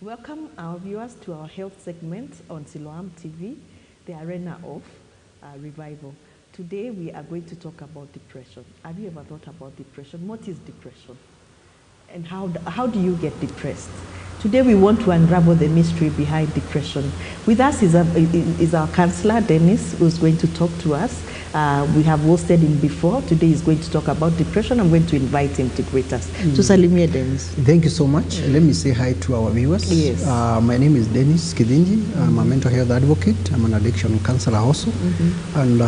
Welcome our viewers to our health segment on Siloam TV, the arena of revival. Today we are going to talk about depression. Have you ever thought about depression? What is depression? And how do you get depressed? Today we want to unravel the mystery behind depression. With us is our counselor, Dennis, who's going to talk to us. We have hosted him before. Today he's going to talk about depression. I'm going to invite him to greet us. Tusalimie Dennis. Thank you so much. Let me say hi to our viewers. Yes. My name is Dennis Kidinji. I'm a mental health advocate. I'm an addiction counselor also. And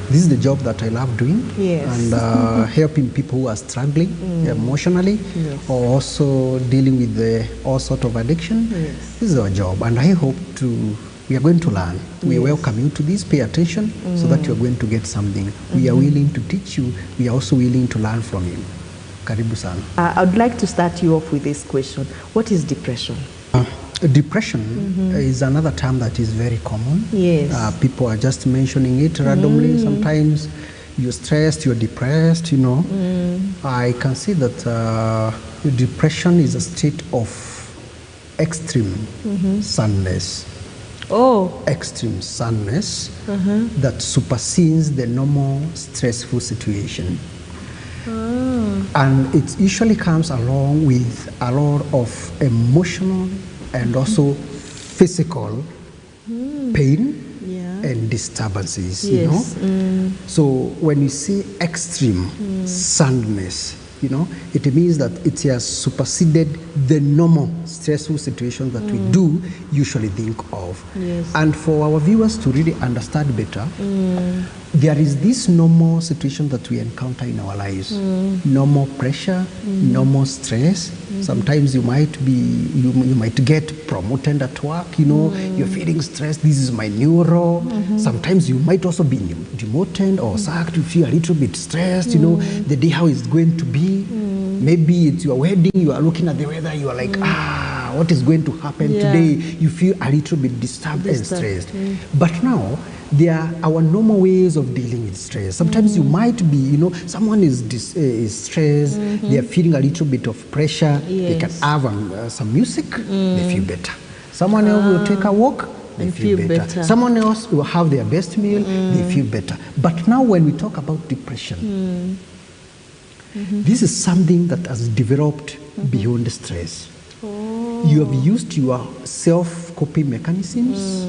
this is the job that I love doing. Yes. And helping people who are struggling emotionally, or also dealing with all sort of addiction. Yes. This is our job, and I hope we are going to learn. We welcome you to this. Pay attention so that you are going to get something. We are willing to teach you. We are also willing to learn from you. Karibu sana. I would like to start you off with this question. What is depression? Depression is another term that is very common. Yes. People are just mentioning it randomly. Sometimes you're stressed, you're depressed, you know. I can see that depression is a state of extreme sadness. Oh. Extreme sadness that supersedes the normal stressful situation. And it usually comes along with a lot of emotional and also physical pain and disturbances, you know. So when you see extreme sadness, you know, it means that it has superseded the normal stressful situations that we do usually think of. Yes. And for our viewers to really understand better, there is this normal situation that we encounter in our lives. Normal pressure, normal stress. Sometimes you might get promoted at work, you know, you're feeling stressed, this is my new role. Sometimes you might also be demoted or sacked, you feel a little bit stressed, you know, the day how it's going to be. Maybe it's your wedding, you are looking at the weather, you are like, what is going to happen today? You feel a little bit disturbed and stressed. But now, there are our normal ways of dealing with stress. Sometimes you might be, you know, someone is stressed, they are feeling a little bit of pressure, they can have some music, they feel better. Someone else will take a walk, they feel better. Someone else will have their best meal, they feel better. But now when we talk about depression, this is something that has developed beyond stress. You have used your self-coping mechanisms.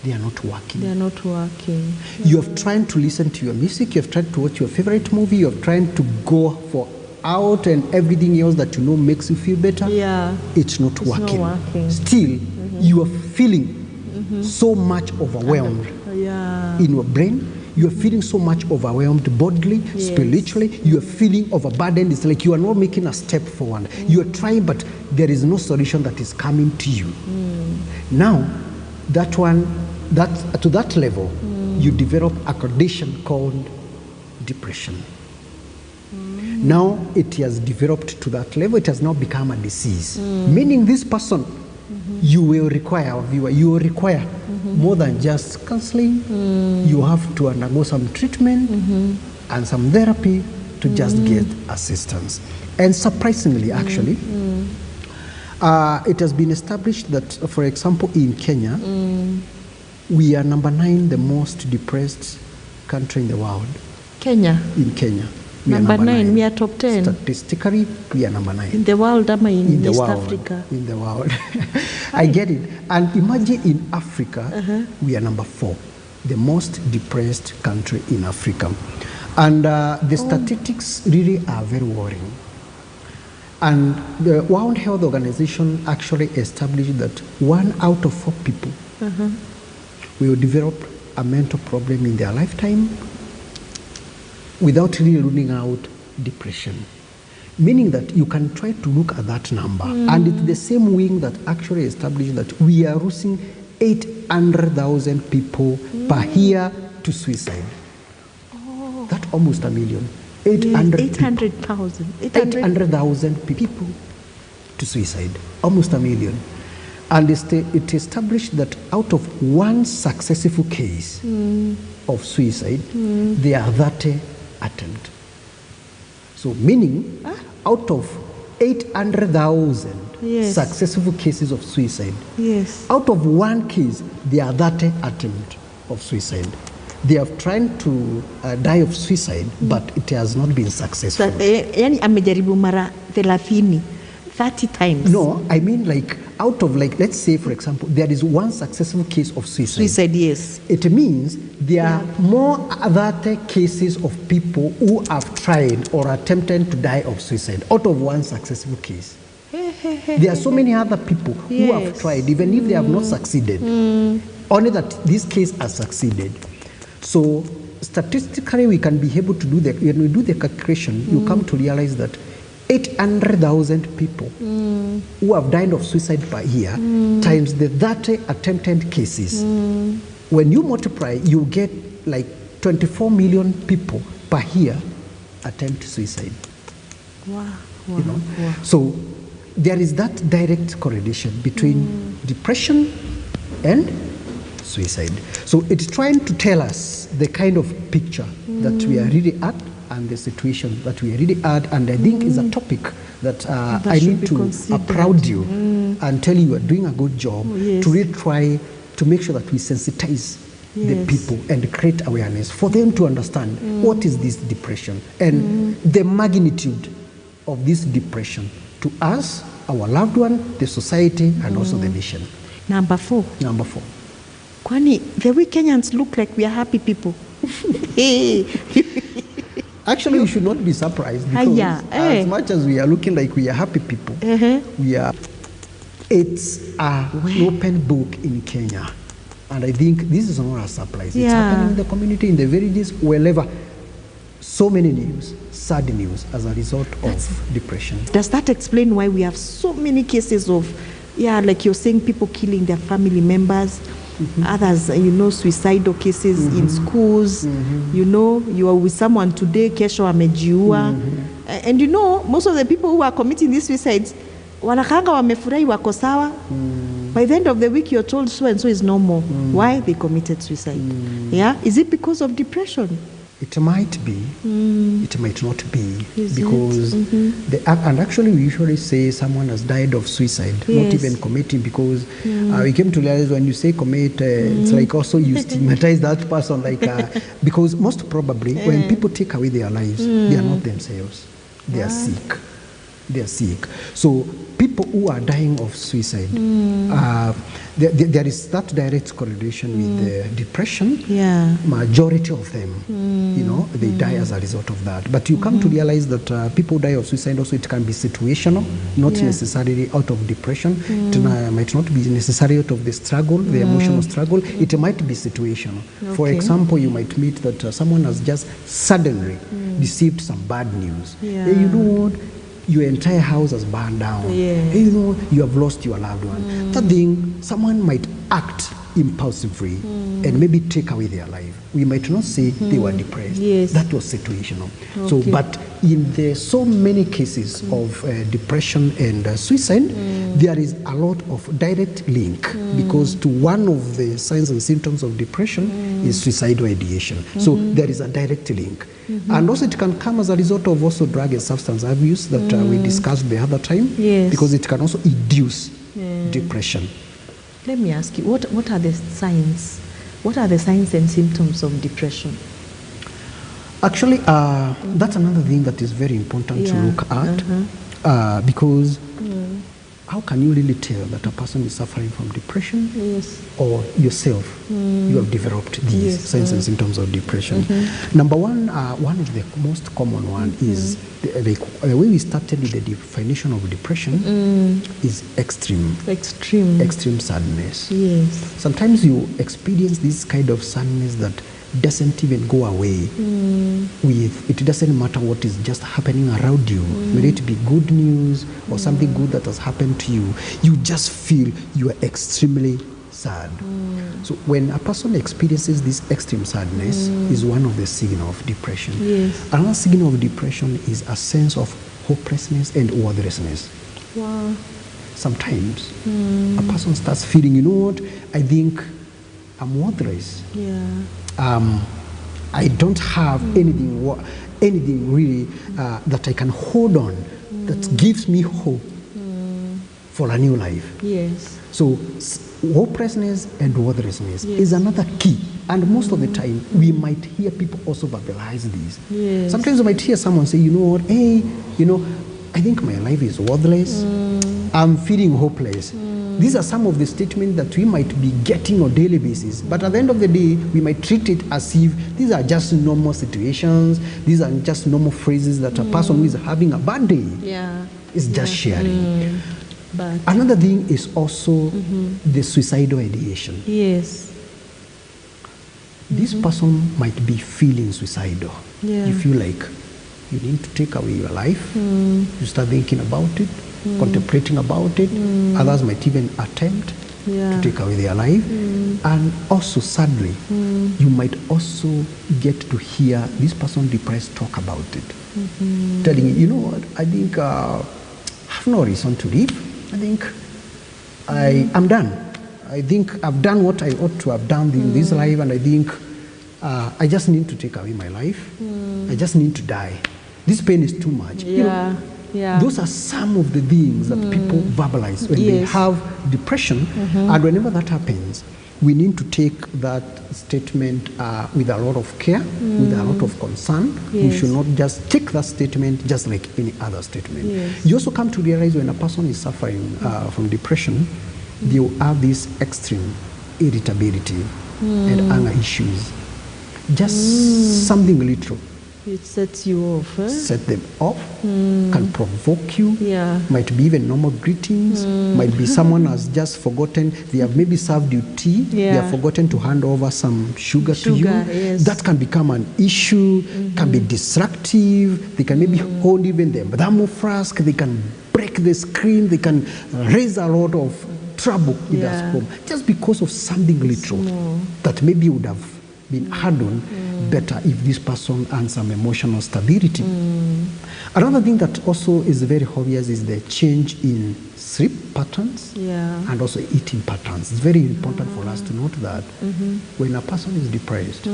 They are not working. They are not working. You have tried to listen to your music, you have tried to watch your favorite movie, you have tried to go for out and everything else that you know makes you feel better. Yeah. It's not working. Not working. Still, you are feeling so much overwhelmed in your brain. You are feeling so much overwhelmed bodily, spiritually. You are feeling overburdened. It's like you are not making a step forward. You are trying, but there is no solution that is coming to you. Now, to that level, you develop a condition called depression. Now it has developed to that level. It has now become a disease. Meaning this person, you will require more than just counseling. You have to undergo some treatment and some therapy to just get assistance. And surprisingly, actually, it has been established that, for example, in Kenya, we are number 9, the most depressed country in the world. Kenya? In Kenya. Number 9, we are top 10. Statistically, we are number 9. In the world, in East Africa? In the world. I get it. And imagine in Africa, we are number 4, the most depressed country in Africa. And the statistics really are very worrying. And the World Health Organization actually established that 1 out of 4 people will develop a mental problem in their lifetime without really ruling out depression. Meaning that you can try to look at that number, and it's the same wing that actually established that we are losing 800,000 people per year to suicide. That's almost a million. 800,000. 800,000 people to suicide, almost a million. And it established that out of 1 successful case of suicide, there are 30 attempts. So meaning, out of 800,000 Yes. successful cases of suicide. Yes. Out of one case, there are 30 attempts of suicide. They have tried to die of suicide, but it has not been successful. Yani amejaribu mara 30 times. No, I mean like out of like, let's say for example, there is one successful case of suicide. Suicide, yes. It means there are more other cases of people who have tried or attempted to die of suicide out of one successful case. There are so many other people who have tried, even if they have not succeeded. Only that this case has succeeded. So statistically, we can be able to do that. When we do the calculation, you come to realize that 800,000 people who have died of suicide per year times the 30 attempted cases. When you multiply, you get like 24 million people per year attempt suicide. Wow. You know? So there is that direct correlation between depression and suicide. So it's trying to tell us the kind of picture that we are really at and the situation that we are really at, and I think is a topic that I need to applaud you and tell you are doing a good job to really try to make sure that we sensitize the people and create awareness for them to understand what is this depression and the magnitude of this depression to us, our loved one, the society, and also the nation. Number 4. Kwani the way Kenyans look like we are happy people. Actually, we should not be surprised because as much as we are looking like we are happy people, we are. It's an open book in Kenya. And I think this is not a surprise. It's happening in the community, in the villages, wherever. So many news, sad news as a result of depression. Does that explain why we have so many cases of, like you're saying, people killing their family members? Others, suicidal cases in schools. You are with someone today, kesho amejiua. And most of the people who are committing these suicides, wanakanga wamefurahi wako sawa. By the end of the week, you're told so and so is no more. Why? They committed suicide. Is it because of depression? It might be, it might not be, because and actually we usually say someone has died of suicide, not even committing, because we came to realize when you say commit, it's like also you stigmatize that person, like because most probably when people take away their lives, they are not themselves, they are sick. They are sick. So people who are dying of suicide, there is that direct correlation with the depression. Majority of them, they die as a result of that. But you come to realize that people die of suicide also, it can be situational, not necessarily out of depression. It might not be necessarily out of the struggle, the emotional struggle. It might be situational. For example, you might meet that someone has just suddenly received some bad news. Hey, you know what? Your entire house has burned down. Hey, you have lost your loved one. That thing, someone might act impulsively and maybe take away their life. We might not say they were depressed. That was situational. So, but in the so many cases of depression and suicide, there is a lot of direct link because to one of the signs and symptoms of depression is suicidal ideation. So there is a direct link. And also it can come as a result of also drug and substance abuse that we discussed the other time, because it can also induce depression. Let me ask you, what are the signs? What are the signs and symptoms of depression? Actually, that's another thing that is very important to look at, because how can you really tell that a person is suffering from depression or yourself, you have developed these signs and symptoms of depression? Number one, one of the most common one is the way we started with the definition of depression is extreme sadness. Sometimes you experience this kind of sadness that doesn't even go away with, it doesn't matter what is just happening around you, whether it be good news or something good that has happened to you, you just feel you are extremely sad. So when a person experiences this extreme sadness is one of the signals of depression. Another signal of depression is a sense of hopelessness and worthlessness. Sometimes a person starts feeling, you know what, I think I'm worthless. I don't have anything really that I can hold on that gives me hope for a new life. Yes. So hopelessness and worthlessness Yes. is another key. And most of the time, we might hear people also verbalize these. Yes. Sometimes you might hear someone say, you know what, hey, you know, I think my life is worthless. I'm feeling hopeless. These are some of the statements that we might be getting on a daily basis. But at the end of the day, we might treat it as if these are just normal situations. These are just normal phrases that a person who is having a bad day is just sharing. But another thing is also the suicidal ideation. yes. This person might be feeling suicidal. Yeah. You feel like you need to take away your life. You start thinking about it, contemplating about it. Others might even attempt to take away their life. And also, sadly, you might also get to hear this person depressed talk about it. Telling you, you know what, I think I have no reason to live. I think I'm done. I think I've done what I ought to have done in this life, and I think I just need to take away my life. I just need to die. This pain is too much. You know, those are some of the things that people verbalize when they have depression. And whenever that happens, we need to take that statement with a lot of care, with a lot of concern. We should not just take that statement just like any other statement. You also come to realize when a person is suffering from depression, they will have this extreme irritability and anger issues. Just something little. It sets you off. Set them off, can provoke you, might be even normal greetings, might be someone has just forgotten, they have maybe served you tea, they have forgotten to hand over some sugar to you. That can become an issue, can be destructive, they can maybe hold even the thermal flask, they can break the screen, they can raise a lot of trouble with us home, just because of something little that maybe would have been handled better if this person earns some emotional stability. Another thing that also is very obvious is the change in sleep patterns and also eating patterns. It's very important for us to note that when a person is depressed,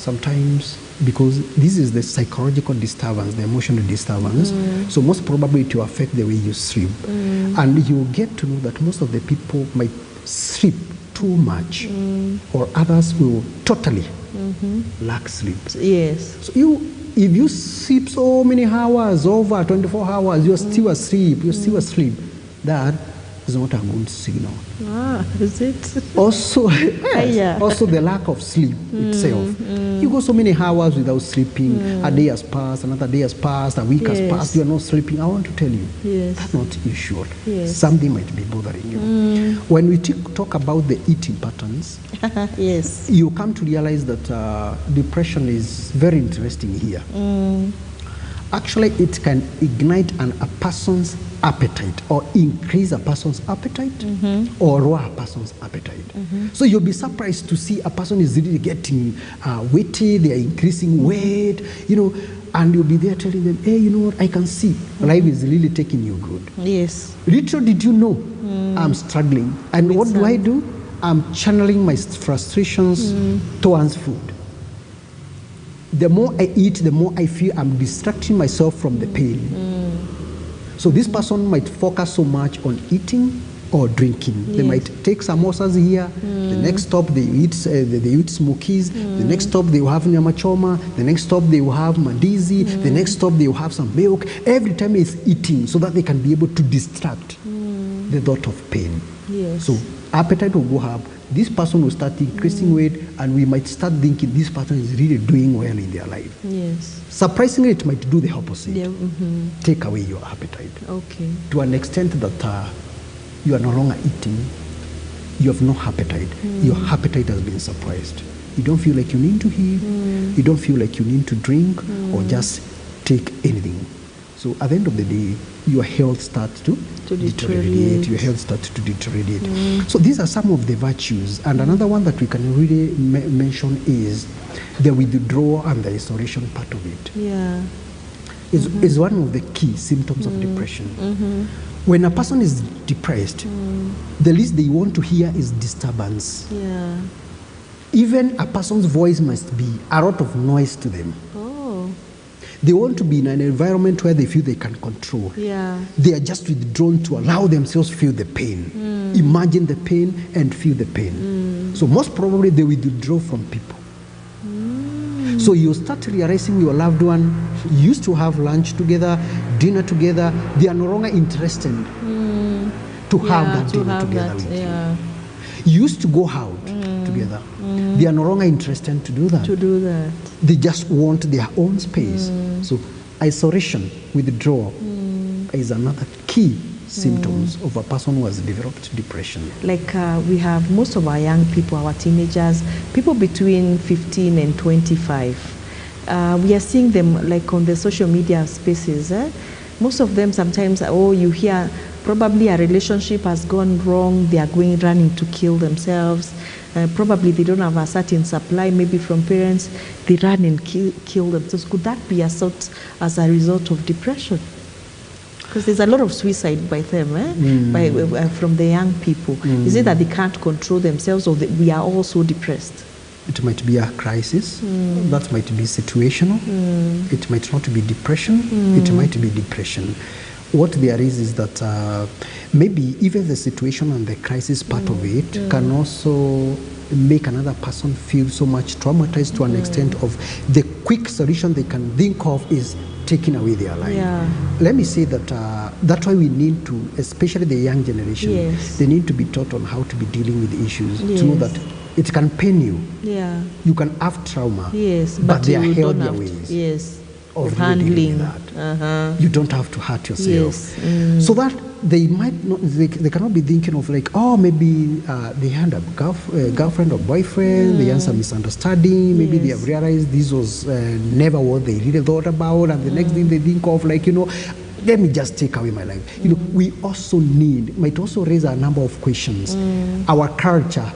sometimes, because this is the psychological disturbance, the emotional disturbance, so most probably it will affect the way you sleep. And you get to know that most of the people might sleep too much, or others will totally lack sleep. Yes. So if you sleep so many hours, over 24 hours, you're still asleep, that is not a good signal. Is it? Also, also the lack of sleep itself. You go so many hours without sleeping, a day has passed, another day has passed, a week has passed, you are not sleeping. I want to tell you, that's not usual. Something might be bothering you. When we talk about the eating patterns, you come to realize that depression is very interesting here. Actually, it can ignite a person's appetite, or increase a person's appetite, or lower a person's appetite. So you'll be surprised to see a person is really getting weighty, they are increasing weight, you know, and you'll be there telling them, hey, you know what, I can see life is really taking you good. Yes. Little did you know, I'm struggling. And what do? I'm channeling my frustrations towards food. The more I eat, the more I feel I'm distracting myself from the pain. So this person might focus so much on eating or drinking. They might take samosas here, the next stop they eat smokies, the next stop they will have nyama choma, the next stop they will have mandizi, the next stop they will have some milk. Every time it's eating so that they can be able to distract the thought of pain. So appetite will go up, this person will start increasing weight, and we might start thinking this person is really doing well in their life. Surprisingly, it might do the opposite. Take away your appetite. To an extent that you are no longer eating, you have no appetite. Your appetite has been suppressed. You don't feel like you need to eat, you don't feel like you need to drink or just take anything. So at the end of the day, your health starts to deteriorate. Your health starts to deteriorate. So these are some of the virtues. And another one that we can really mention is the withdrawal and the isolation part of it. Is one of the key symptoms of depression. When a person is depressed, the least they want to hear is disturbance. Even a person's voice must be a lot of noise to them. They want to be in an environment where they feel they can control. Yeah. They are just withdrawn to allow themselves feel the pain. Imagine the pain and feel the pain. So most probably they withdraw from people. So you start realizing your loved one used to have lunch together, dinner together. They are no longer interested to have that dinner together with you. You used to go out together. They are no longer interested to do that. They just want their own space. So isolation, withdrawal is another key symptoms of a person who has developed depression. Like we have most of our young people, our teenagers, people between 15 and 25. We are seeing them like on the social media spaces. Most of them sometimes, you hear probably a relationship has gone wrong, they are running to kill themselves. Probably they don't have a certain supply, maybe from parents, they run and kill themselves. Could that be assault as a result of depression? Because there's a lot of suicide by them, from the young people. Is it that they can't control themselves, or that we are all so depressed? It might be a crisis. That might be situational. It might not be depression. It might be depression. What there is that maybe even the situation and the crisis part of it can also make another person feel so much traumatized to an extent of the quick solution they can think of is taking away their life. Let me say that that's why we need to, especially the young generation, they need to be taught on how to be dealing with issues, to know that it can pain you. You can have trauma, but there are healthier ways of handling that. You don't have to hurt yourself. So that they might not, they cannot be thinking of like, maybe they had a girlfriend or boyfriend, they had some misunderstanding, maybe they have realized this was never what they really thought about, and the next thing they think of, like, let me just take away my life. We also might also raise a number of questions. Our culture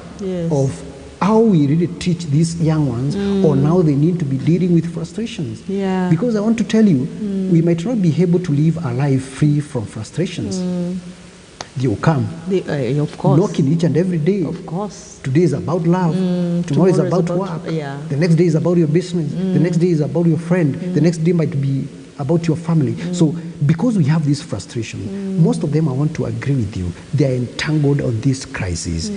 of how we really teach these young ones, or now they need to be dealing with frustrations. Because I want to tell you, we might not be able to live a life free from frustrations. They will come, of course, knocking each and every day. Of course. Today is about love. Tomorrow is about work. The next day is about your business. The next day is about your friend. The next day might be about your family. So because we have this frustration, most of them, I want to agree with you, they are entangled on this crisis.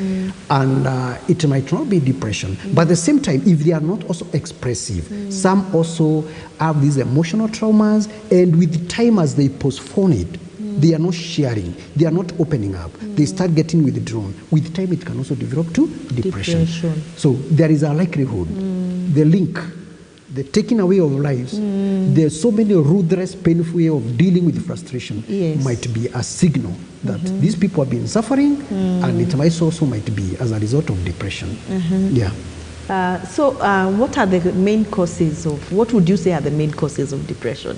And it might not be depression, but at the same time, if they are not also expressive, some also have these emotional traumas, and with the time as they postpone it, they are not sharing, they are not opening up, they start getting withdrawn. With time, it can also develop to depression. So there is a likelihood, the link, the taking away of lives, there's so many ruthless, painful way of dealing with frustration might be a signal that these people have been suffering, and it might also might be as a result of depression. So what are the main causes of, what would you say are the main causes of depression?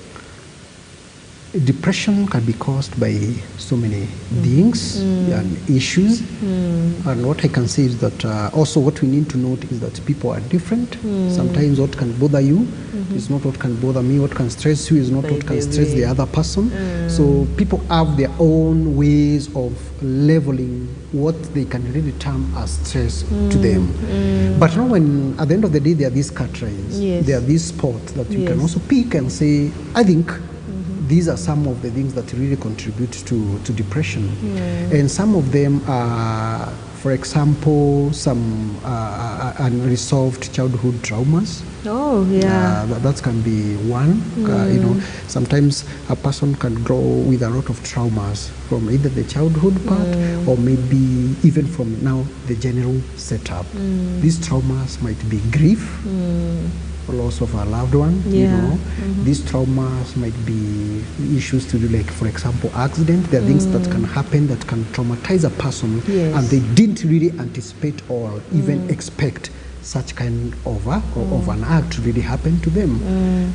Depression can be caused by so many things and issues, and what I can say is that also what we need to note is that people are different. Sometimes what can bother you is not what can bother me. What can stress you is not what can stress the other person. So people have their own ways of leveling what they can really term as stress to them. But now, when at the end of the day there are these categories, there are these spots that you can also pick and say, I think these are some of the things that really contribute to depression. And some of them are, for example, some unresolved childhood traumas. That can be one. Sometimes a person can grow with a lot of traumas from either the childhood part or maybe even from now the general setup. These traumas might be grief, loss of a loved one, These traumas might be issues to do, like, for example, accident. There are things that can happen that can traumatize a person, and they didn't really anticipate or even expect such kind of an act to really happen to them,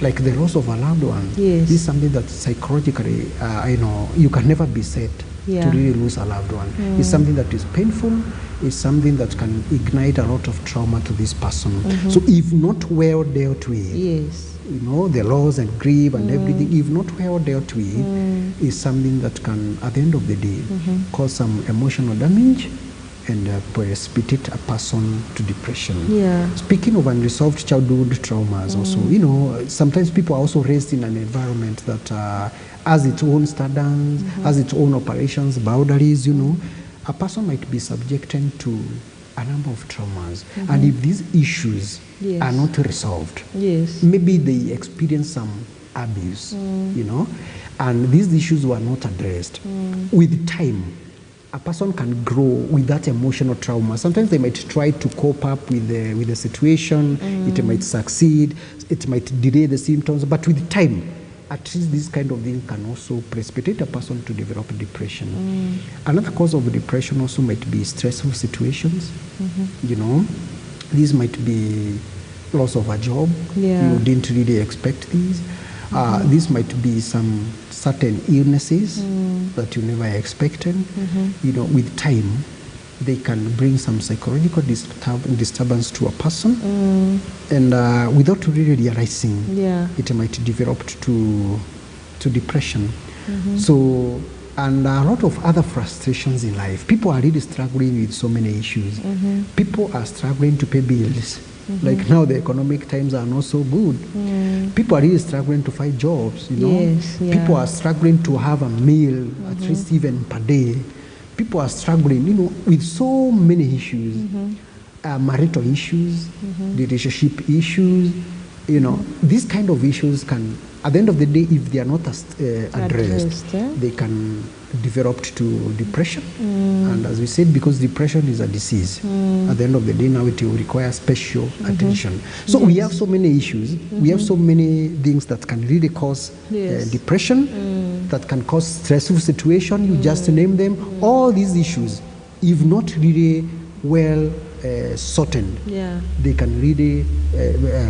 like the loss of a loved one. This is something that psychologically, you can never be said to really lose a loved one. It's something that is painful. It's something that can ignite a lot of trauma to this person. So if not well dealt with, the loss and grief and everything, if not well dealt with, is something that can, at the end of the day, cause some emotional damage and precipitate a person to depression. Yeah. Speaking of unresolved childhood traumas, also, you know, sometimes people are also raised in an environment that has its own standards, has its own operations, boundaries, you know. A person might be subjected to a number of traumas, and if these issues Yes. are not resolved, Yes. maybe they experience some abuse, you know, and these issues were not addressed. With time, a person can grow with that emotional trauma. Sometimes they might try to cope up with the situation. It might succeed. It might delay the symptoms. But with time, at least this kind of thing can also precipitate a person to develop depression. Another cause of depression also might be stressful situations. You know, these might be loss of a job. Yeah. You didn't really expect these. This might be some certain illnesses that you never expected. You know, with time, they can bring some psychological disturbance to a person, and without really realizing, Yeah. it might develop to depression. So, and a lot of other frustrations in life. People are really struggling with so many issues. People are struggling to pay bills. Like now, the economic times are not so good. People are really struggling to find jobs, you know. Yes, yeah. People are struggling to have a meal, at least even per day. People are struggling, you know, with so many issues. Marital issues, relationship issues, you know. These kind of issues can, at the end of the day, if they are not addressed, they can develop to depression. And as we said, because depression is a disease, at the end of the day, now it will require special attention. So we have so many issues. We have so many things that can really cause depression, that can cause stressful situation. You just name them. All these issues, if not really well sorted, they can really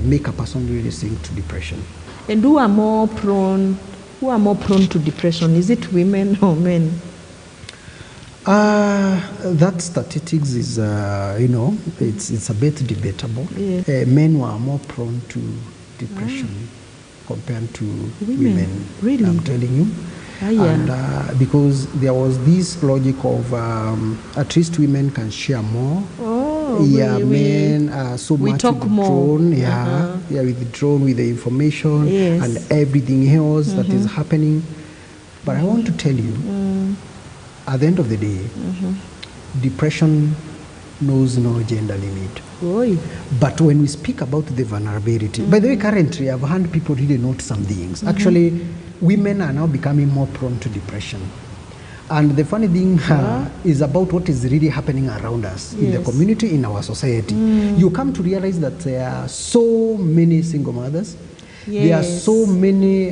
make a person really sink to depression. And who are more prone to depression? Is it women or men? That statistics is, you know, it's a bit debatable. Yes. Men were more prone to depression compared to women. Really? I'm telling you. And because there was this logic of at least women can share more. Men are so we much talk withdrawn. More. Withdrawn with the information and everything else that is happening. But I want to tell you, at the end of the day, depression knows no gender limit. Boy. But when we speak about the vulnerability, by the way, currently I've heard people really note some things. Actually, women are now becoming more prone to depression. And the funny thing is about what is really happening around us in the community, in our society. You come to realize that there are so many single mothers. There are so many,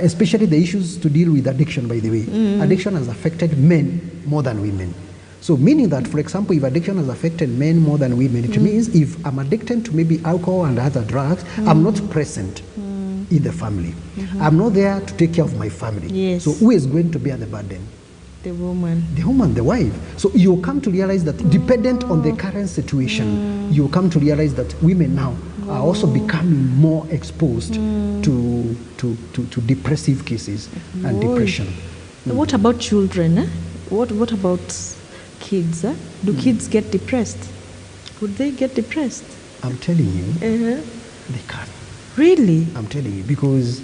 especially the issues to deal with addiction, by the way. Addiction has affected men more than women. So meaning that, for example, if addiction has affected men more than women, it means if I'm addicted to maybe alcohol and other drugs, I'm not present in the family. I'm not there to take care of my family. So who is going to bear the burden? The woman. The woman, the wife. So you come to realize that dependent on the current situation, you come to realize that women now are also becoming more exposed to depressive cases and depression. What about children? What about kids? Do kids get depressed? Would they get depressed? I'm telling you, they can. Really? I'm telling you, because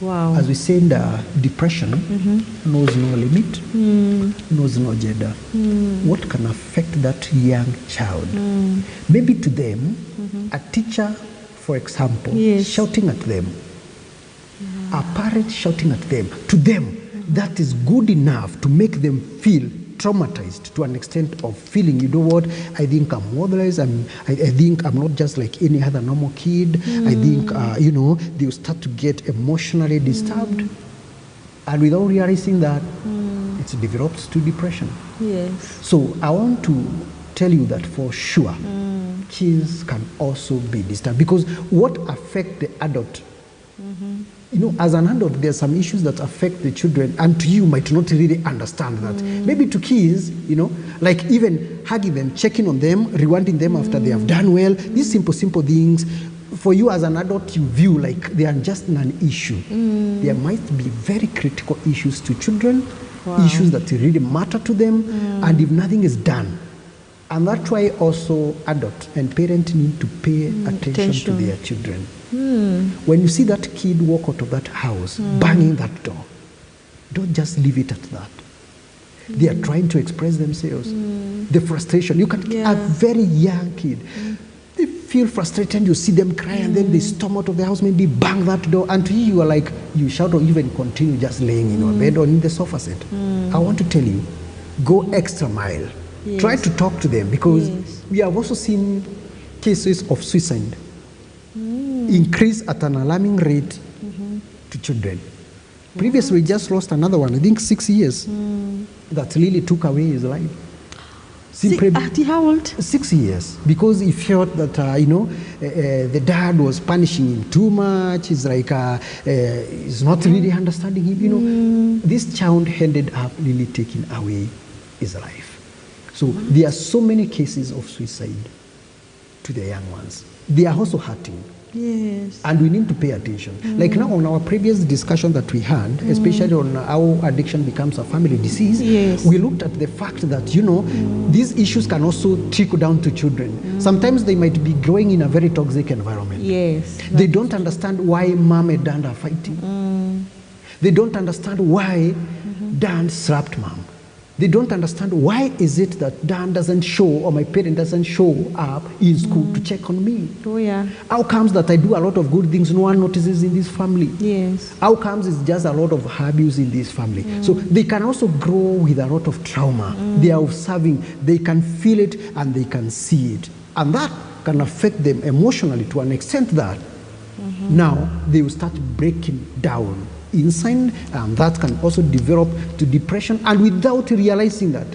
as we said, depression knows no limit, knows no gender. What can affect that young child? Maybe to them, a teacher, for example, shouting at them, a parent shouting at them, to them, that is good enough to make them feel traumatized to an extent of feeling, you know what, I think I'm worthless, I think I'm not just like any other normal kid. I think, you know, they'll start to get emotionally disturbed. And without realizing that, it's developed to depression. So I want to tell you that for sure, kids can also be disturbed. Because what affects the adult, you know, as an adult, there are some issues that affect the children, and to you might not really understand that. Maybe to kids, you know, like even hugging them, checking on them, rewarding them after they have done well, these simple things, for you as an adult, you view like they are just an issue. There might be very critical issues to children, issues that really matter to them, and if nothing is done, And that's why also adults and parents need to pay attention to their children. When you see that kid walk out of that house, banging that door, don't just leave it at that. They are trying to express themselves. The frustration. You can a very young kid. They feel frustrated, you see them cry, and then they storm out of the house, maybe bang that door, and to you are like, you shout or even continue just laying in your bed or in the sofa set. I want to tell you, go extra mile. Yes. Try to talk to them, because we have also seen cases of suicide increase at an alarming rate to children. Previously, we just lost another one, I think 6 years, that really took away his life. How old? 6 years, because he felt that the dad was punishing him too much. It's like he's not really understanding him. This child ended up really taking away his life. So there are so many cases of suicide to the young ones. They are also hurting. Yes. And we need to pay attention. Like now on our previous discussion that we had, especially on how addiction becomes a family disease, we looked at the fact that, these issues can also trickle down to children. Sometimes they might be growing in a very toxic environment. Yes. They don't understand why mom and dad are fighting. They don't understand why dad slapped mom. They don't understand why is it that dad doesn't show, or my parent doesn't show up in school to check on me. Oh, yeah. How comes that I do a lot of good things no one notices in this family? Yes. How comes it's just a lot of abuse in this family? So they can also grow with a lot of trauma. They are observing, they can feel it and they can see it. And that can affect them emotionally to an extent that now they will start breaking down inside, and that can also develop to depression, and without realizing that,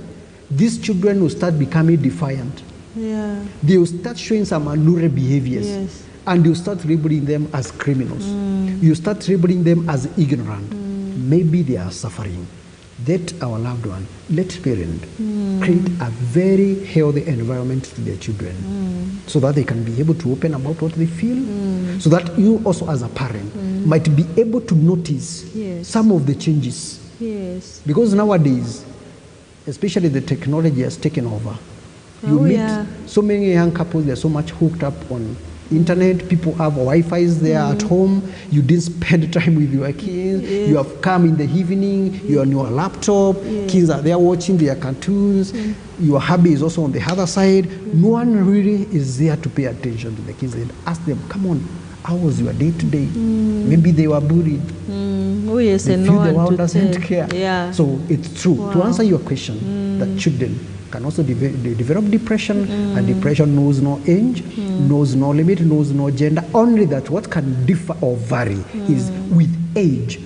these children will start becoming defiant. Yeah. They will start showing some unruly behaviors. Yes. And you start labeling them as criminals. You start labeling them as ignorant. Maybe they are suffering. Let our loved one, let parents create a very healthy environment to their children, so that they can be able to open about what they feel, so that you also as a parent might be able to notice some of the changes. Yes. Because nowadays, especially the technology has taken over. You meet so many young couples, they're so much hooked up on internet. People have Wi-Fi's there at home. You didn't spend time with your kids. You have come in the evening. You're on your laptop. Kids are there watching their cartoons. Your hubby is also on the other side. No one really is there to pay attention to the kids and ask them, come on, how was your day today? Maybe they were bullied. Oh yes, they and feel no the one world to doesn't tell. care. Yeah. So it's true. To answer your question, that children can also develop depression, and depression knows no age, knows no limit, knows no gender. Only that what can differ or vary is with age,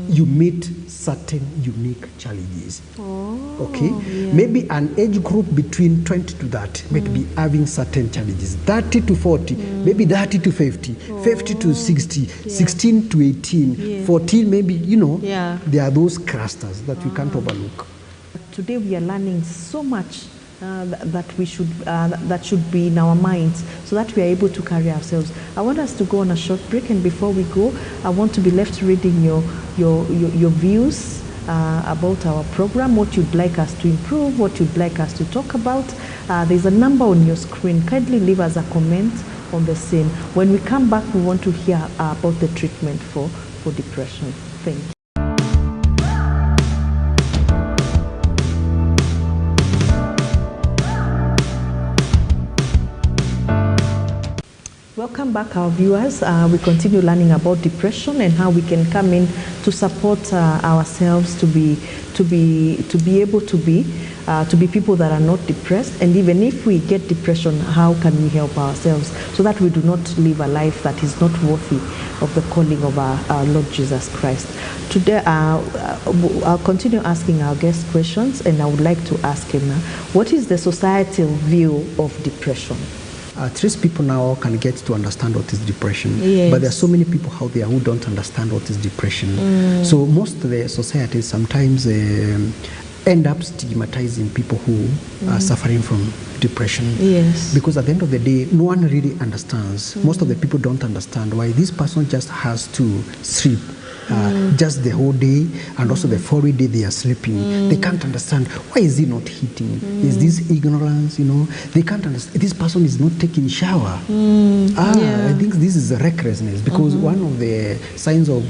you meet certain unique challenges. Okay? Yeah. Maybe an age group between 20 to 30 might be having certain challenges. 30 to 40, maybe 30 to 50, 50 to 60, 16 to 18, 14 maybe, there are those clusters that we can't overlook. Today we are learning so much that should be in our minds, so that we are able to carry ourselves. I want us to go on a short break, and before we go, I want to be left reading your views about our program, what you'd like us to improve, what you'd like us to talk about. There's a number on your screen. Kindly leave us a comment on the same. When we come back, we want to hear about the treatment for depression. Thank you. Welcome back, our viewers. We continue learning about depression and how we can come in to support ourselves to be able to be people that are not depressed. And even if we get depression, how can we help ourselves so that we do not live a life that is not worthy of the calling of our Lord Jesus Christ? Today, I'll continue asking our guest questions, and I would like to ask him now, what is the societal view of depression? At least people now can get to understand what is depression. Yes. But there are so many people out there who don't understand what is depression. So most of the societies sometimes end up stigmatizing people who are suffering from depression. Yes. Because at the end of the day, no one really understands. Most of the people don't understand why this person just has to sleep just the whole day, and also the following day they are sleeping. They can't understand, why is he not eating? Is this ignorance? They can't understand. This person is not taking shower. I think this is recklessness, because one of the signs of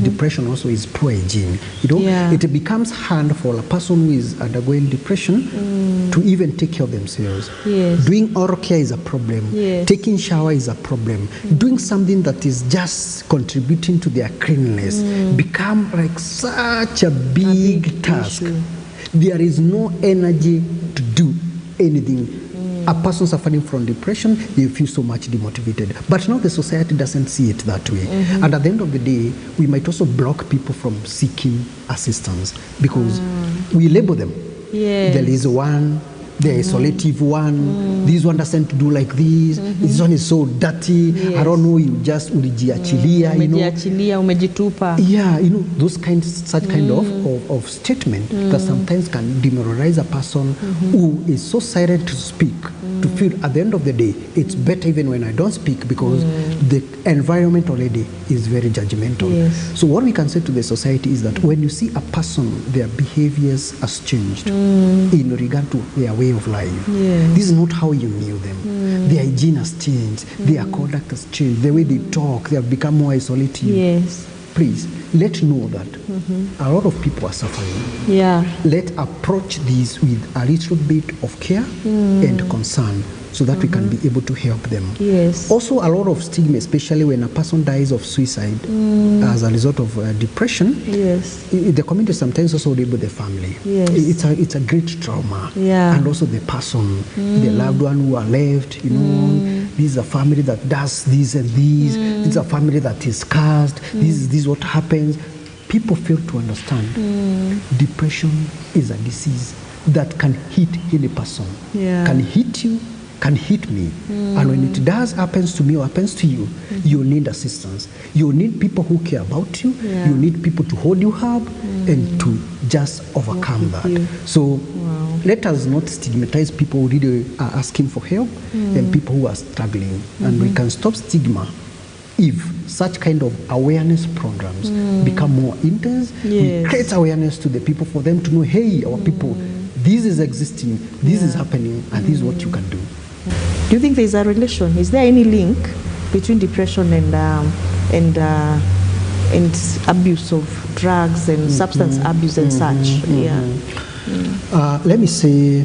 depression also is poor hygiene. It becomes hard for a person who is undergoing depression to even take care of themselves. Doing oral care is a problem. Taking shower is a problem. Doing something that is just contributing to their cleanliness become like such a big task. Issue. There is no energy to do anything. A person suffering from depression, they feel so much demotivated. But now the society doesn't see it that way. And at the end of the day, we might also block people from seeking assistance, because we label them. There is one, the isolative one, this one doesn't do like this, this one is so dirty, I don't know, you just ulijiachilia, umejitupa. Yeah, those such kind of statement that sometimes can demoralize a person who is so silent to speak, to feel at the end of the day, it's better even when I don't speak, because the environment already is very judgmental. So what we can say to the society is that when you see a person, their behaviors has changed in regard to their way of life. This is not how you knew them. Their hygiene has changed, their conduct has changed, the way they talk, they have become more isolated. Please, let know that a lot of people are suffering. Let approach this with a little bit of care and concern, so that we can be able to help them. Also, a lot of stigma, especially when a person dies of suicide as a result of depression. The community sometimes also label the family. It's a great trauma. And also the person, the loved one who are left, this is a family that does this and this. This is a family that is cursed. This is what happens. People fail to understand. Depression is a disease that can hit any person. Can hit you, can hit me. And when it does happens to me or happens to you, you need assistance. You need people who care about you. You need people to hold you up and to just overcome that. So let us not stigmatize people who really are asking for help and people who are struggling. And we can stop stigma if such kind of awareness programs become more intense. We create awareness to the people for them to know, hey, our people, this is existing, this is happening, and this is what you can do. Do you think there is a relation? Is there any link between depression and abuse of drugs and substance abuse and such? Let me say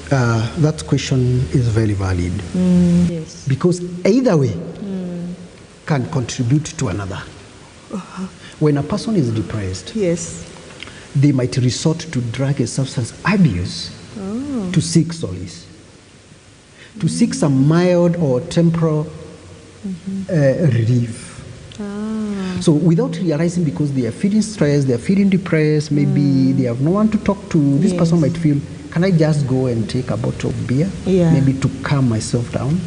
that question is very valid. Because either way can contribute to another. When a person is depressed, they might resort to drug and substance abuse to seek solace, to seek some mild or temporal relief. So without realizing, because they are feeling stressed, they are feeling depressed, maybe they have no one to talk to, this person might feel, can I just go and take a bottle of beer, maybe to calm myself down?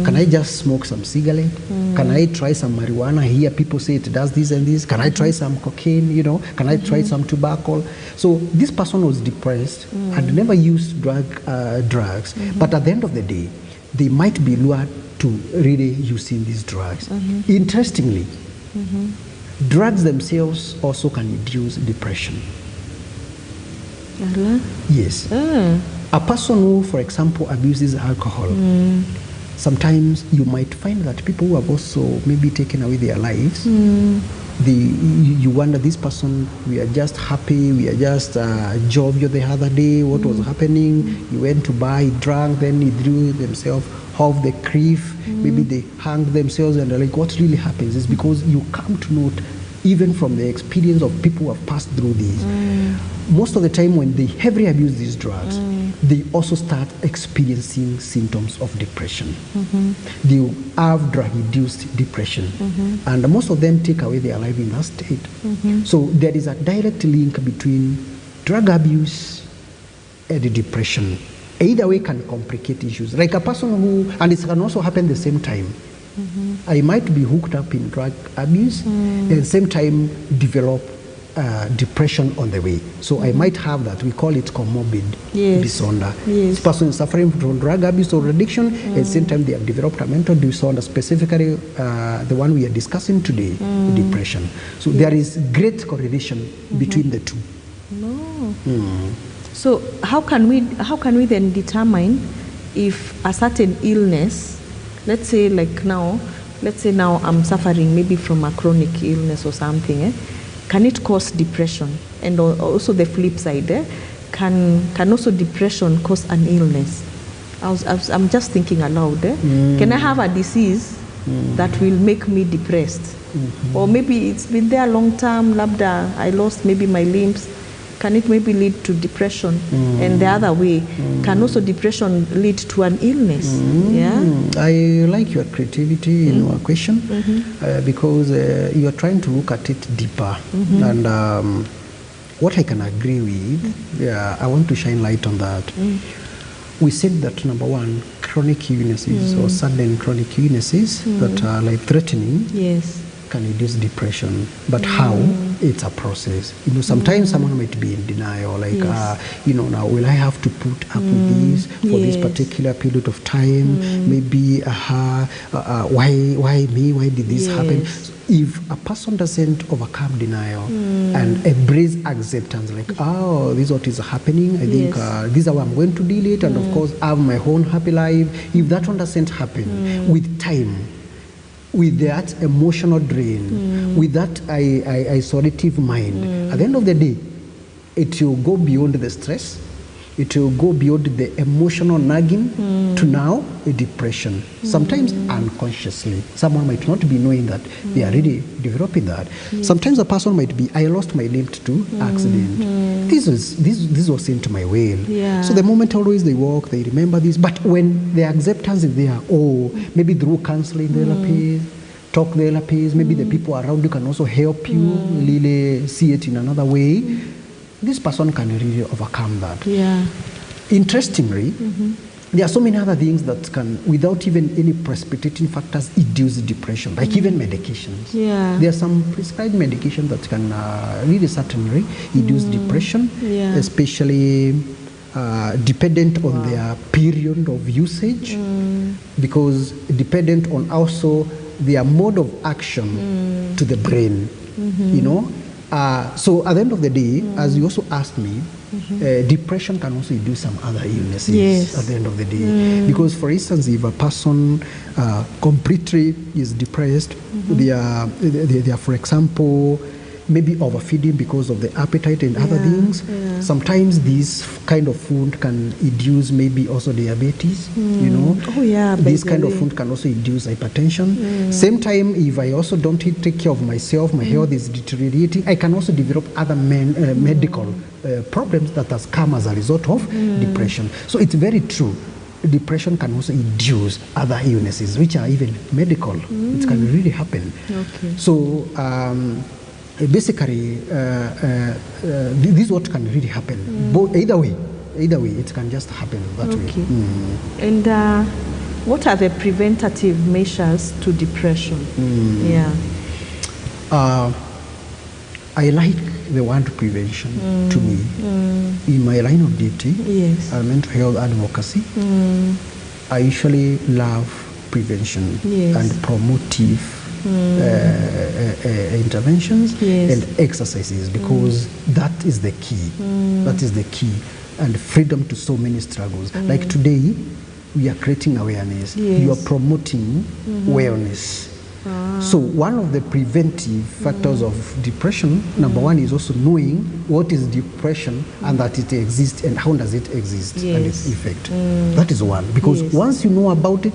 Can I just smoke some cigarette? Can I try some marijuana? I hear people say it does this and this. Can I try some cocaine, Can I try some tobacco? So this person was depressed and never used drugs. But at the end of the day, they might be lured to really using these drugs. Interestingly, drugs themselves also can induce depression. Yes. A person who, for example, abuses alcohol, sometimes you might find that people who have also maybe taken away their lives, you wonder, this person, we are just happy, we are just jovial the other day, what was happening? He went to buy, he drank, then he threw themselves off the cliff, maybe they hanged themselves, and they're like, what really happens is because you come to note, even from the experience of people who have passed through these, most of the time when they heavily abuse these drugs, they also start experiencing symptoms of depression. They have drug-induced depression, and most of them take away their life in that state. So there is a direct link between drug abuse and depression. Either way can complicate issues. Like a person who, and it can also happen at the same time. I might be hooked up in drug abuse and at the same time develop depression on the way. So I might have that. We call it comorbid disorder. This person is suffering from drug abuse or addiction. At the same time, they have developed a mental disorder, specifically the one we are discussing today, depression. So there is great correlation between the two. No. So how can we then determine if a certain illness, let's say now I'm suffering maybe from a chronic illness or something, can it cause depression? And also the flip side, can also depression cause an illness? I'm just thinking aloud. Can I have a disease that will make me depressed? Or maybe it's been there a long time, labda, I lost maybe my limbs. Can it maybe lead to depression? And the other way, can also depression lead to an illness? Yeah. I like your creativity in your question because you are trying to look at it deeper. And what I can agree with, I want to shine light on that. We said that number one, chronic illnesses or sudden chronic illnesses that are life-threatening can reduce depression. But how? It's a process. Sometimes someone might be in denial, like, now will I have to put up with this for this particular period of time? Maybe, why me? Why did this happen? So if a person doesn't overcome denial and embrace acceptance, like, oh, this is what is happening, I think this is how I'm going to deal it, and of course have my own happy life. If that one doesn't happen, with time, with that emotional drain, with that isolative mind, at the end of the day, it will go beyond the stress, it will go beyond the emotional nagging to now a depression. Sometimes unconsciously. Someone might not be knowing that they are really developing that. Sometimes a person might be, I lost my limb to accident. This was into my will. So the moment always they walk, they remember this. But when the acceptance is there, maybe through counseling therapies, talk therapies, maybe the people around you can also help you really see it in another way. This person can really overcome that. Interestingly, there are so many other things that can, without even any precipitating factors, induce depression, like even medications. There are some prescribed medications that can really certainly induce depression, especially dependent on their period of usage, because dependent on also their mode of action to the brain, so at the end of the day, as you also asked me, depression can also induce some other illnesses at the end of the day. Because, for instance, if a person completely is depressed, they are, for example, maybe overfeeding because of the appetite and other things. Sometimes this kind of food can induce maybe also diabetes, This kind of food can also induce hypertension. Same time, if I also don't take care of myself, my health is deteriorating, I can also develop other medical problems that has come as a result of depression. So it's very true. Depression can also induce other illnesses, which are even medical. It can really happen. So, basically, this is what can really happen. Either way, it can just happen that way. And what are the preventative measures to depression? I like the word prevention to me. In my line of duty, mental health advocacy, I usually love prevention and promotive interventions and exercises, because that is the key. That is the key, and freedom to so many struggles. Like today, we are creating awareness. You are promoting wellness. So one of the preventive factors of depression, number one, is also knowing what is depression and that it exists and how does it exist and its effect. That is one, because once you know about it,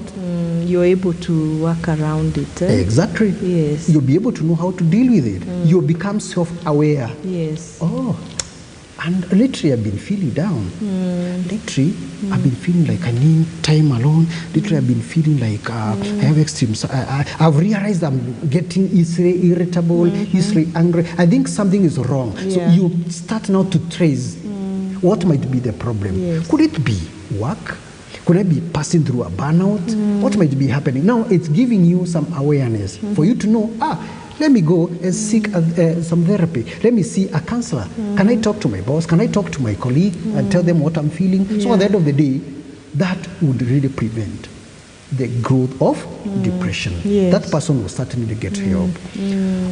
you're able to work around it. Exactly. You'll be able to know how to deal with it. You'll become self-aware. And literally, I've been feeling down. Literally, I've been feeling like I need time alone. Literally, I've been feeling like I have extreme. I've realized I'm getting easily irritable, easily angry. I think something is wrong. So you start now to trace what might be the problem. Could it be work? Could I be passing through a burnout? What might be happening? Now, it's giving you some awareness for you to know, let me go and seek some therapy. Let me see a counselor. Can I talk to my boss? Can I talk to my colleague and tell them what I'm feeling? So at the end of the day, that would really prevent the growth of depression. Yes. That person will certainly get help.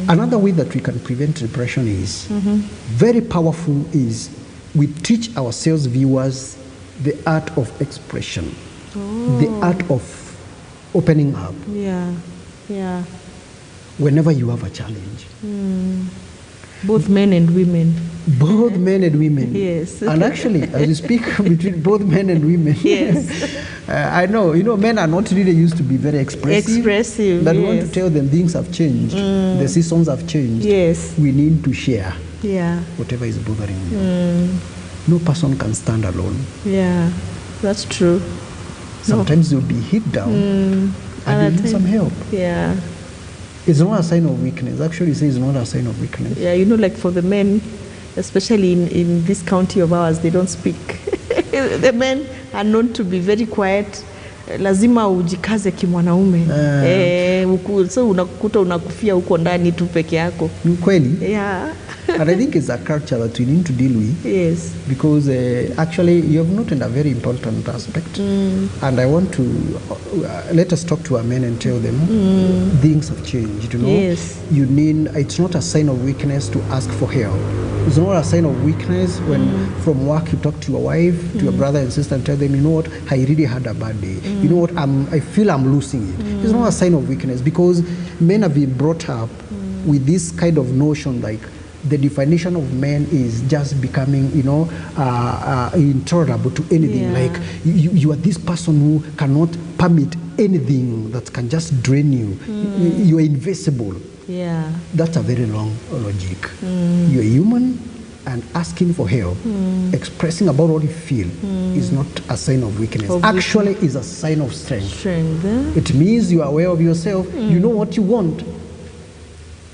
Another way that we can prevent depression is very powerful is we teach our sales viewers the art of expression, the art of opening up. Yeah. Whenever you have a challenge. Both men and women. Both men and women. Yes. And actually, as you speak between both men and women, Yes. I know, men are not really used to be very expressive. But we want to tell them things have changed. The seasons have changed. Yes. We need to share whatever is bothering you. No person can stand alone. Yeah, that's true. Sometimes you'll be hit down and you need some help. Yeah. It's not a sign of weakness. Actually, it's not a sign of weakness. Yeah, like for the men, especially in this county of ours, they don't speak. The men are known to be very quiet. Lazima ujikaze kimwanaume. So unakuta unakufia huko ndani tu peke yako. Kweli? Yeah. And I think it's a culture that we need to deal with. Yes. Because actually you have noted a very important aspect. And I want to, let us talk to our men and tell them things have changed. Yes. It's not a sign of weakness to ask for help. It's not a sign of weakness when from work you talk to your wife, to your brother and sister and tell them, you know what, I really had a bad day. You know what, I feel I'm losing it. It's not a sign of weakness because men have been brought up with this kind of notion like the definition of men is just becoming, intolerable to anything. Like you are this person who cannot permit anything that can just drain you. You are invisible. Yeah. That's a very long logic. You're human, and asking for help, expressing about what you feel is not a sign of weakness. Actually, is a sign of strength. It means you are aware of yourself, you know what you want,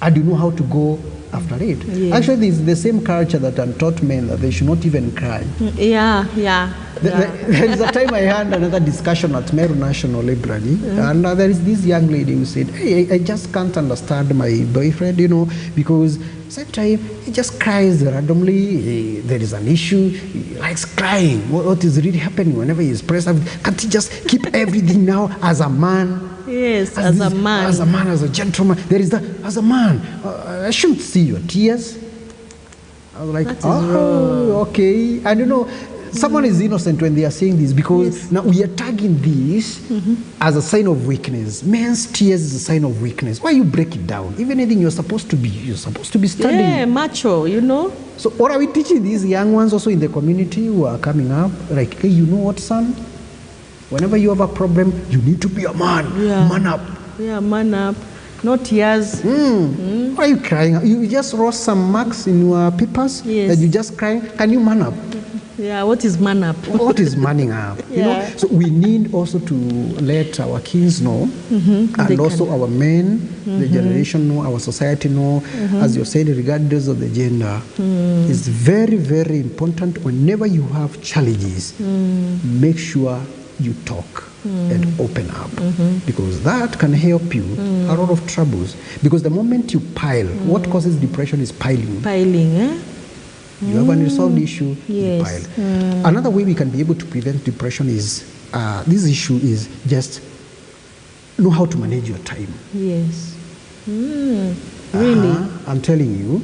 and you know how to go after it. Yes. Actually, it's the same culture that taught men that they should not even cry. There is a time I had another discussion at Meru National Library, and there is this young lady who said, hey, I just can't understand my boyfriend, because sometimes he just cries randomly. There is an issue, he likes crying. What is really happening whenever he is pressed? Can't he just keep everything now as a man? Yes, as a man. As a man, as a gentleman. There is that, as a man. I shouldn't see your tears. I was like, okay. And someone is innocent when they are saying this because now we are tagging this as a sign of weakness. Men's tears is a sign of weakness. Why you break it down? If anything, you're supposed to be studying. Yeah, macho, So what are we teaching these young ones also in the community who are coming up? Like, hey, you know what, son? Whenever you have a problem, you need to be a man. Man up. Yeah, man up. Not tears. Why are you crying? You just wrote some marks in your papers and you just crying. Can you man up? Yeah, what is man up? What is manning up? So we need also to let our kids know, and also our men, the generation know, our society know, as you're saying, regardless of the gender. It's very, very important whenever you have challenges, make sure you talk and open up, because that can help you a lot of troubles. Because the moment you pile, what causes depression is piling. You have an unresolved issue, you pile. Another way we can be able to prevent depression is, this issue is just know how to manage your time. Yes. Really? I'm telling you,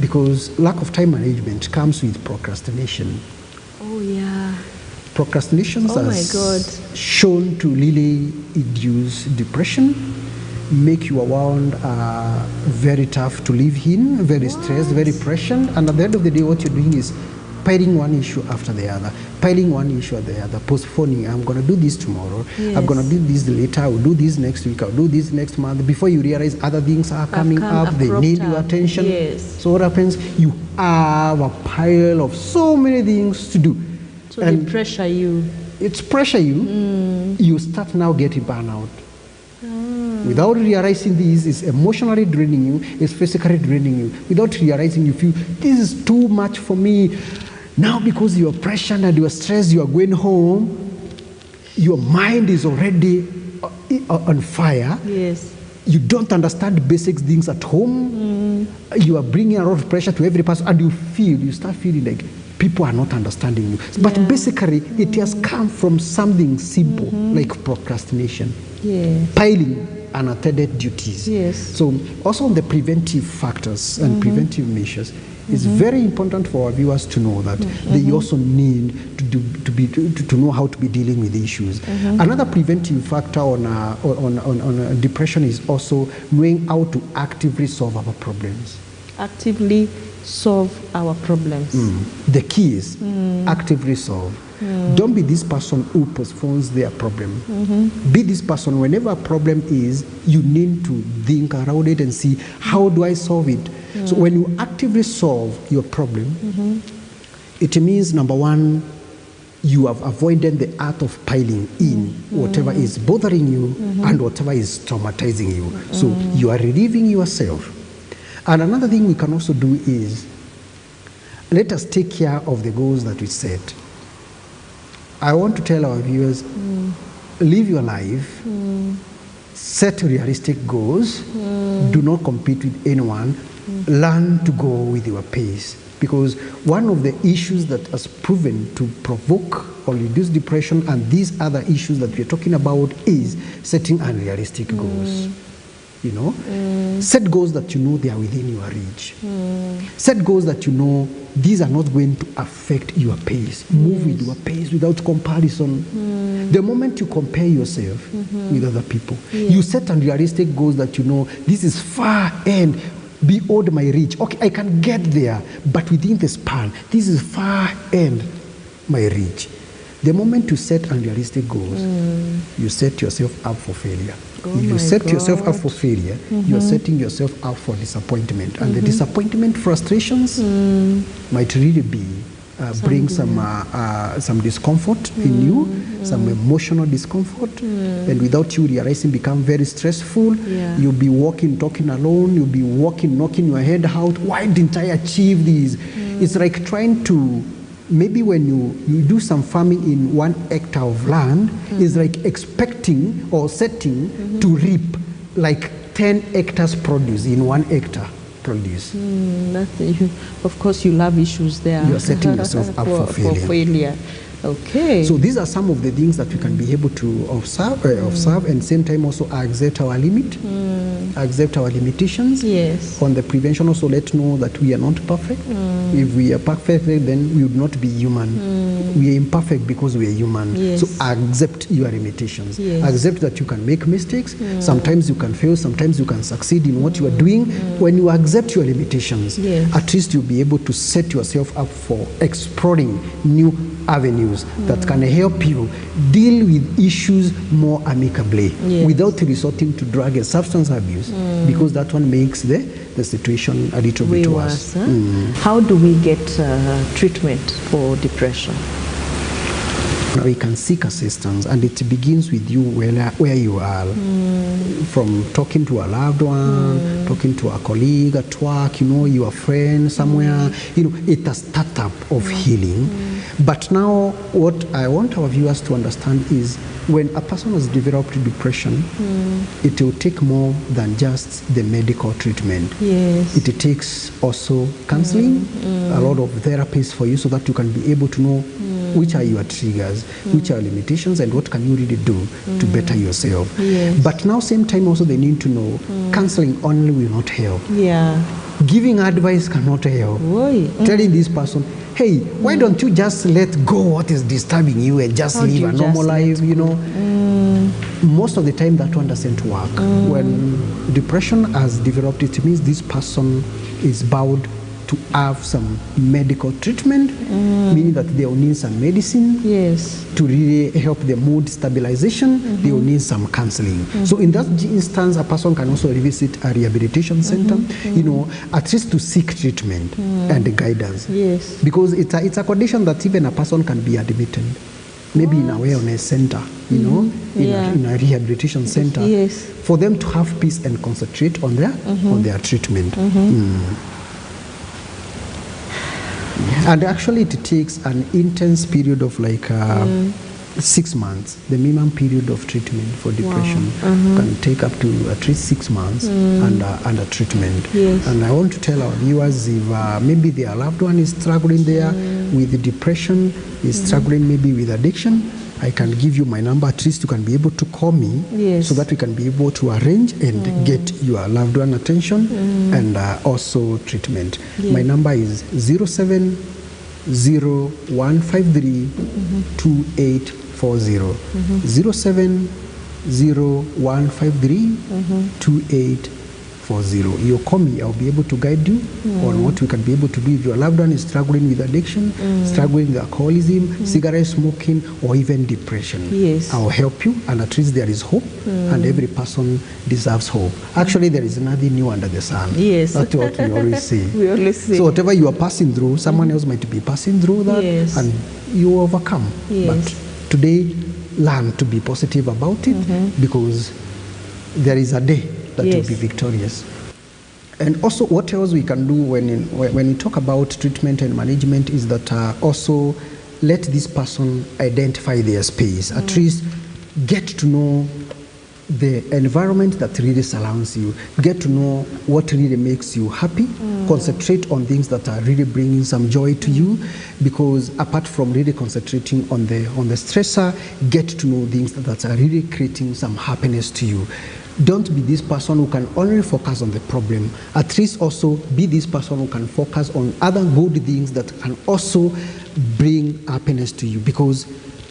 because lack of time management comes with procrastination. Oh, yeah. Procrastination has shown to really induce depression, make you around very tough to live in, very stressed, very pressured, and at the end of the day what you're doing is piling one issue after the other, piling one issue after the other, postponing. I'm going to do this tomorrow, I'm going to do this later, I'll do this next week, I'll do this next month. Before you realize other things are coming up, they need your attention. So what happens? You have a pile of so many things to do. So they pressure you. It's pressure you. You start now getting burnout. Without realizing this, it's emotionally draining you, it's physically draining you. Without realizing, you feel, this is too much for me. Now because you are pressured and you are stressed, you are going home, your mind is already on fire. Yes. you don't understand basic things at home. You are bringing a lot of pressure to every person, and you start feeling like people are not understanding you. But basically, it has come from something simple, like procrastination, piling unattended duties. So also on the preventive factors and preventive measures, it's very important for our viewers to know that they also need to know how to be dealing with the issues. Another preventive factor on depression is also knowing how to actively solve our problems. Actively solve our problems. The key is actively solve. Don't be this person who postpones their problem. Be this person, whenever a problem is, you need to think around it and see, how do I solve it? So when you actively solve your problem, it means, number one, you have avoided the art of piling in whatever is bothering you and whatever is traumatizing you. So you are relieving yourself. And another thing we can also do is, let us take care of the goals that we set. I want to tell our viewers, live your life, set realistic goals, do not compete with anyone, learn to go with your pace. Because one of the issues that has proven to provoke or reduce depression and these other issues that we're talking about is setting unrealistic goals. You know, set goals that you know they are within your reach. Set goals that you know these are not going to affect your pace. Move with your pace without comparison. The moment you compare yourself with other people, you set unrealistic goals that you know this is far and beyond my reach. Okay, I can get there, but within the span, this is far and my reach. The moment you set unrealistic goals, you set yourself up for failure. If you set yourself up for failure, you are setting yourself up for disappointment. And the disappointment, frustrations might really be bring some discomfort in you, some emotional discomfort, and without you realizing, become very stressful. You'll be walking, talking alone. You'll be walking, knocking your head out. Why didn't I achieve this? It's like trying to. Maybe when you do some farming in 1 hectare of land, it's like expecting or setting to reap like 10 hectares produce in 1 hectare produce. Of course, you have issues there. You are setting yourself up for failure. Okay. So these are some of the things that we can be able to observe and same time also accept our limit, accept our limitations. Yes. On the prevention also let know that we are not perfect. If we are perfect, then we would not be human. We are imperfect because we are human. Yes. So accept your limitations. Yes. Accept that you can make mistakes. Sometimes you can fail, sometimes you can succeed in what you are doing. When you accept your limitations, at least you'll be able to set yourself up for exploring new avenues that can help you deal with issues more amicably without resorting to drug and substance abuse, because that one makes the situation a little bit worse. How do we get treatment for depression? We can seek assistance, and it begins with you where you are. From talking to a loved one, talking to a colleague at work, your friend somewhere, it's a startup of healing. But now what I want our viewers to understand is when a person has developed depression, it will take more than just the medical treatment. Yes. It takes also counseling, a lot of therapies for you so that you can be able to know which are your triggers, which are limitations, and what can you really do to better yourself. Yes. But now same time also they need to know counseling only will not help. Yeah. Giving advice cannot help. Telling this person, hey, why don't you just let go what is disturbing you and just live a normal life, Most of the time that one doesn't work. When depression has developed, it means this person is bound to have some medical treatment, meaning that they will need some medicine to really help the mood stabilization. They will need some counseling. So in that instance, a person can also revisit a rehabilitation center, at least to seek treatment and guidance. Yes. Because it's a condition that even a person can be admitted. Maybe in a wellness center, in a rehabilitation center, for them to have peace and concentrate on their treatment. And actually it takes an intense period of 6 months, the minimum period of treatment for depression can take up to at least 6 months under treatment. Yes. And I want to tell our viewers, if maybe their loved one is struggling there with depression, is struggling maybe with addiction, I can give you my number. At least you can be able to call me, so that we can be able to arrange and get your loved one attention and also treatment. My number is 070-153-2840. 070-153-2840. You call me, I'll be able to guide you on what we can be able to do. If your loved one is struggling with addiction, struggling with alcoholism, cigarette smoking, or even depression, I'll help you, and at least there is hope, and every person deserves hope. Actually, there is nothing new under the sun. That's what we always say. We always say. So whatever you are passing through, someone else might be passing through that, and you overcome. But today, learn to be positive about it, because there is a day that will be victorious. And also, what else we can do when we talk about treatment and management is that also let this person identify their space. At least get to know the environment that really surrounds you. Get to know what really makes you happy. Concentrate on things that are really bringing some joy to you, because apart from really concentrating on the stressor, get to know things that are really creating some happiness to you. Don't be this person who can only focus on the problem. At least also be this person who can focus on other good things that can also bring happiness to you, because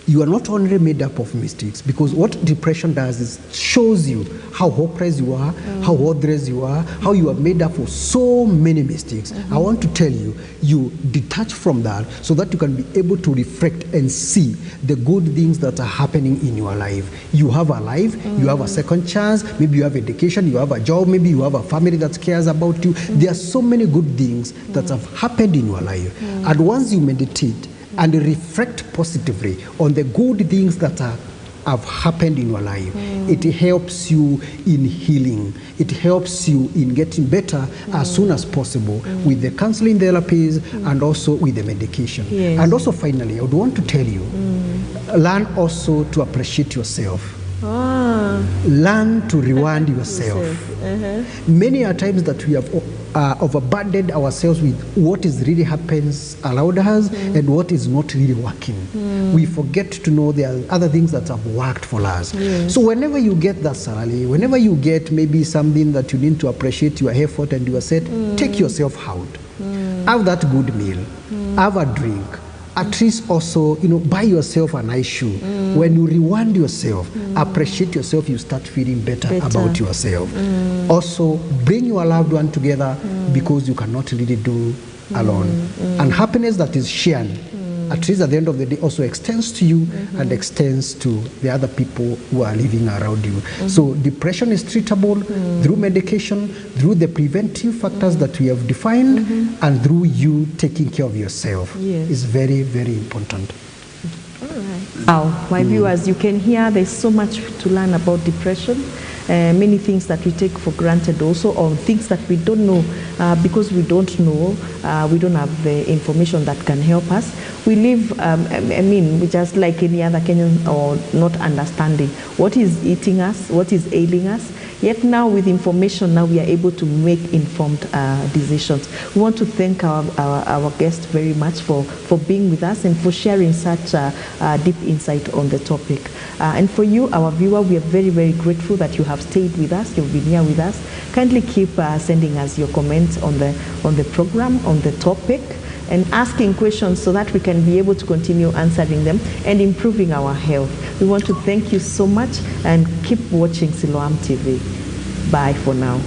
you are not only made up of mistakes. Because what depression does is shows you how hopeless you are, how worthless you are, how you are made up of so many mistakes. I want to tell you, you detach from that so that you can be able to reflect and see the good things that are happening in your life. You have a life, you have a second chance, maybe you have education, you have a job, maybe you have a family that cares about you. There are so many good things that have happened in your life. And once you meditate and reflect positively on the good things that have happened in your life, it helps you in healing. It helps you in getting better as soon as possible with the counseling therapies and also with the medication. And also finally, I would want to tell you, learn also to appreciate yourself. Learn to reward yourself. Many are times that we have overburdened ourselves with what is really happens around us and what is not really working. We forget to know there are other things that have worked for us. So whenever you get that salary, whenever you get maybe something that you need to appreciate your effort and you are said, take yourself out. Have that good meal. Have a drink. At least also, buy yourself a nice shoe. When you reward yourself, appreciate yourself, you start feeling better about yourself. Also, bring your loved one together, because you cannot really do alone. And happiness that is shared, at least at the end of the day, also extends to you and extends to the other people who are living around you. So depression is treatable through medication, through the preventive factors that we have defined, and through you taking care of yourself. Is very, very important. Wow, my viewers, you can hear there's so much to learn about depression. Many things that we take for granted also, or things that we don't know because we don't know, we don't have the information that can help us. We live, we just like any other Kenyan, or not understanding what is eating us, what is ailing us. Yet now with information, now we are able to make informed decisions. We want to thank our guest very much for being with us and for sharing such deep insight on the topic. And for you, our viewer, we are very, very grateful that you have stayed with us, you've been here with us. Kindly keep sending us your comments on the program, on the topic, and asking questions so that we can be able to continue answering them and improving our health. We want to thank you so much, and keep watching Siloam TV. Bye for now.